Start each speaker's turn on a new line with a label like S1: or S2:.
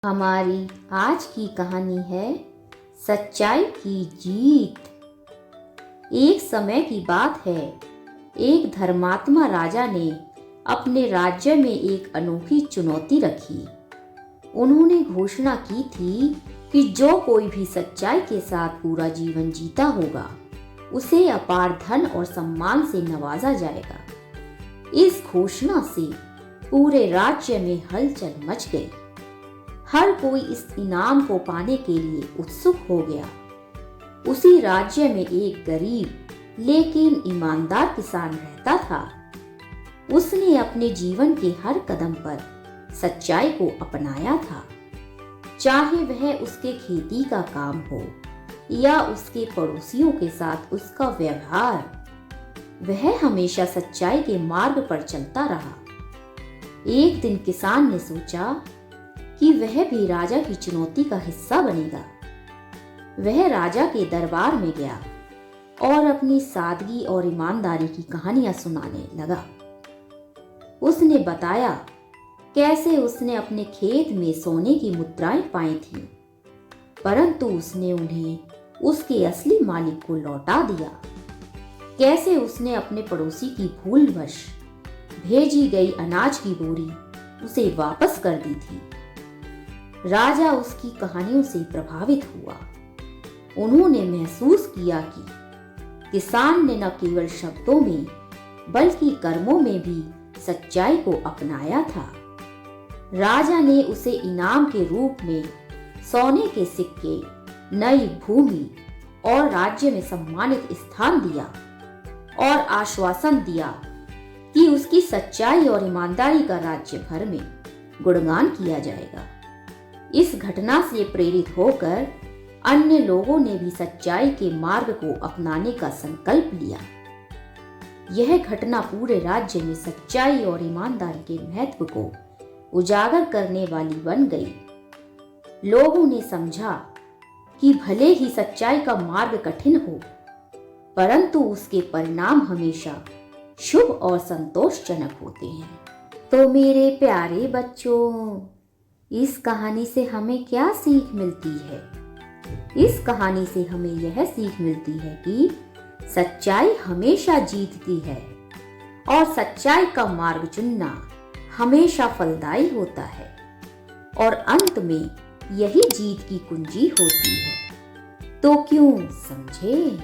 S1: हमारी आज की कहानी है सच्चाई की जीत। एक समय की बात है, एक धर्मात्मा राजा ने अपने राज्य में एक अनोखी चुनौती रखी। उन्होंने घोषणा की थी कि जो कोई भी सच्चाई के साथ पूरा जीवन जीता होगा, उसे अपार धन और सम्मान से नवाजा जाएगा। इस घोषणा से पूरे राज्य में हलचल मच गई। हर कोई इस इनाम को पाने के लिए उत्सुक हो गया। उसी राज्य में एक गरीब लेकिन ईमानदार किसान रहता था। उसने अपने जीवन के हर कदम पर सच्चाई को अपनाया था, चाहे वह उसके खेती का काम हो या उसके पड़ोसियों के साथ उसका व्यवहार। वह हमेशा सच्चाई के मार्ग पर चलता रहा। एक दिन किसान ने सोचा कि वह भी राजा की चुनौती का हिस्सा बनेगा। वह राजा के दरबार में गया और अपनी सादगी और ईमानदारी की कहानियां सुनाने लगा। उसने बताया कैसे उसने अपने खेत में सोने की मुद्राएं पाई थीं, परंतु उसने उन्हें उसके असली मालिक को लौटा दिया। कैसे उसने अपने पड़ोसी की भूलवश भेजी गई अनाज की बोरी उसे वापस कर दी थी। राजा उसकी कहानियों से प्रभावित हुआ। उन्होंने महसूस किया कि किसान ने न केवल शब्दों में बल्कि कर्मों में भी सच्चाई को अपनाया था। राजा ने उसे इनाम के रूप में सोने के सिक्के, नई भूमि और राज्य में सम्मानित स्थान दिया और आश्वासन दिया कि उसकी सच्चाई और ईमानदारी का राज्य भर में गुणगान किया जाएगा। इस घटना से प्रेरित होकर अन्य लोगों ने भी सच्चाई के मार्ग को अपनाने का संकल्प लिया। यह घटना पूरे राज्य में सच्चाई और ईमानदारी के महत्व को उजागर करने वाली बन गई। लोगों ने समझा कि भले ही सच्चाई का मार्ग कठिन हो, परंतु उसके परिणाम हमेशा शुभ और संतोषजनक होते हैं। तो मेरे प्यारे बच्चों, इस कहानी से हमें क्या सीख मिलती है? इस कहानी से हमें यह सीख मिलती है कि सच्चाई हमेशा जीतती है और सच्चाई का मार्ग चुनना हमेशा फलदायी होता है और अंत में यही जीत की कुंजी होती है। तो क्यों समझे?